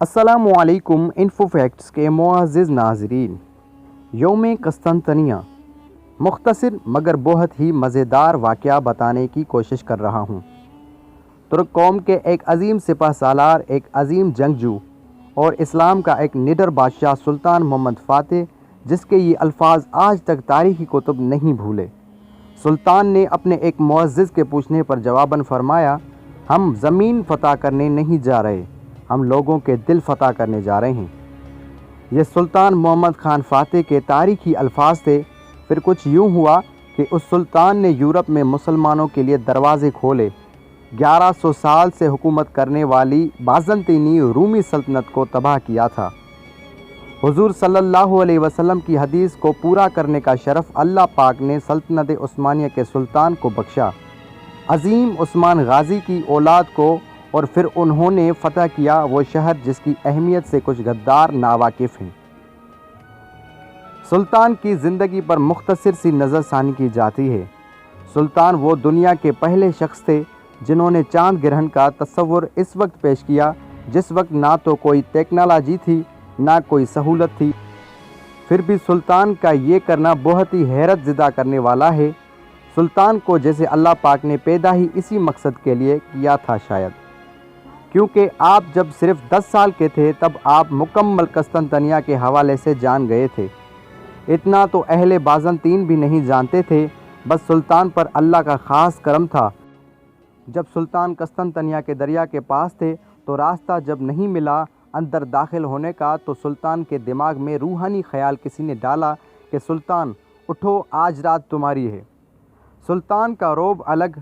अस्सलामुअलैकुम info facts के मुअज़्ज़िज़ नाज़रीन, यौम क़स्तिंतनिया मुख्तसर मगर बहुत ही मज़ेदार वाक़या बताने की कोशिश कर रहा हूँ। तुर्क कौम के एक अजीम सिपह सालार, एक अजीम जंगजू और इस्लाम का एक निडर बादशाह सुल्तान मोहम्मद फ़ातेह, जिसके ये अल्फाज आज तक तारीख़ी कुतुब नहीं भूले। सुल्तान ने अपने एक मुअज़्ज़िज़ के पूछने पर जवाबन फरमाया, हम ज़मीन फ़तह करने नहीं जा रहे, हम लोगों के दिल फ़तह करने जा रहे हैं। ये सुल्तान मोहम्मद ख़ान फ़ातेह के तारीख़ी अल्फाज थे। फिर कुछ यूँ हुआ कि उस सुल्तान ने यूरोप में मुसलमानों के लिए दरवाज़े खोले। 1100 साल से हुकूमत करने वाली बाज़ंतीनी रूमी सल्तनत को तबाह किया था। हुज़ूर सल्लल्लाहु अलैहि वसल्लम की हदीस को पूरा करने का शरफ़ अल्लाह पाक ने सल्तनत उस्मानिया के सुल्तान को बख्शा, अज़ीम उस्मान गाज़ी की औलाद को, और फिर उन्होंने फ़तह किया वो शहर जिसकी अहमियत से कुछ गद्दार नावाकिफ़ हैं। सुल्तान की ज़िंदगी पर मुख्तसर सी नज़रसानी की जाती है। सुल्तान वो दुनिया के पहले शख्स थे जिन्होंने चाँद ग्रहण का तस्वुर इस वक्त पेश किया जिस वक्त ना तो कोई टेक्नोलॉजी थी ना कोई सहूलत थी। फिर भी सुल्तान का ये करना बहुत ही हैरत ज़दा करने वाला है। सुल्तान को जैसे अल्लाह पाक ने पैदा ही इसी मकसद के लिए किया था शायद, क्योंकि आप जब सिर्फ 10 साल के थे तब आप मुकम्मल क़स्तिंतनिया के हवाले से जान गए थे। इतना तो अहले बाज़ंतीन भी नहीं जानते थे, बस सुल्तान पर अल्लाह का ख़ास करम था। जब सुल्तान क़स्तिंतनिया के दरिया के पास थे तो रास्ता जब नहीं मिला अंदर दाखिल होने का, तो सुल्तान के दिमाग में रूहानी ख़याल किसी ने डाला कि सुल्तान उठो, आज रात तुम्हारी है। सुल्तान का रोब अलग,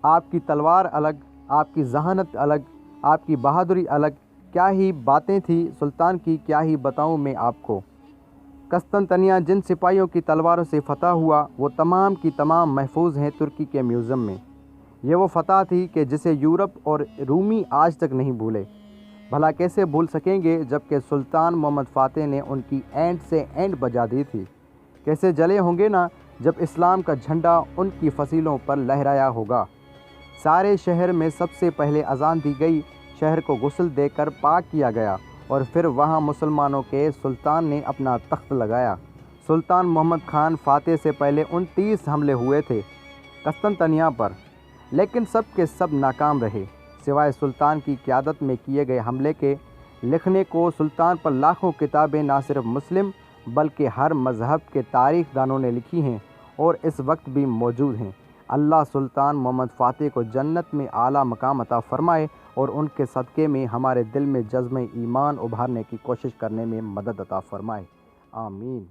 आपकी तलवार अलग, आपकी जहानत अलग, आपकी बहादुरी अलग, क्या ही बातें थी सुल्तान की, क्या ही बताऊं मैं आपको। क़स्तिंतनिया जिन सिपाहियों की तलवारों से फ़तह हुआ वो तमाम की तमाम महफूज हैं तुर्की के म्यूज़ियम में। ये वो फ़तह थी कि जिसे यूरोप और रूमी आज तक नहीं भूले। भला कैसे भूल सकेंगे जबकि सुल्तान मोहम्मद फ़ातेह ने उनकी एंड से एंड बजा दी थी। कैसे जले होंगे ना जब इस्लाम का झंडा उनकी फसीलों पर लहराया होगा। सारे शहर में सबसे पहले अज़ान दी गई, शहर को गुस्ल देकर पाक किया गया और फिर वहाँ मुसलमानों के सुल्तान ने अपना तख्त लगाया। सुल्तान मोहम्मद ख़ान फ़ातेह से पहले 29 हमले हुए थे क़स्तिंतनिया पर, लेकिन सब के सब नाकाम रहे। सिवाय सुल्तान की क़यादत में किए गए हमले के लिखने को सुल्तान पर लाखों किताबें ना सिर्फ मुस्लिम बल्कि हर मज़हब के तारीख़ दानों ने लिखी हैं और इस वक्त भी मौजूद हैं। अल्लाह सुल्तान मोहम्मद फ़ातेह को जन्नत में आला मकाम अता फ़रमाए और उनके सदक़े में हमारे दिल में जज़्म ईमान उभारने की कोशिश करने में मदद अता फ़रमाए। आमीन।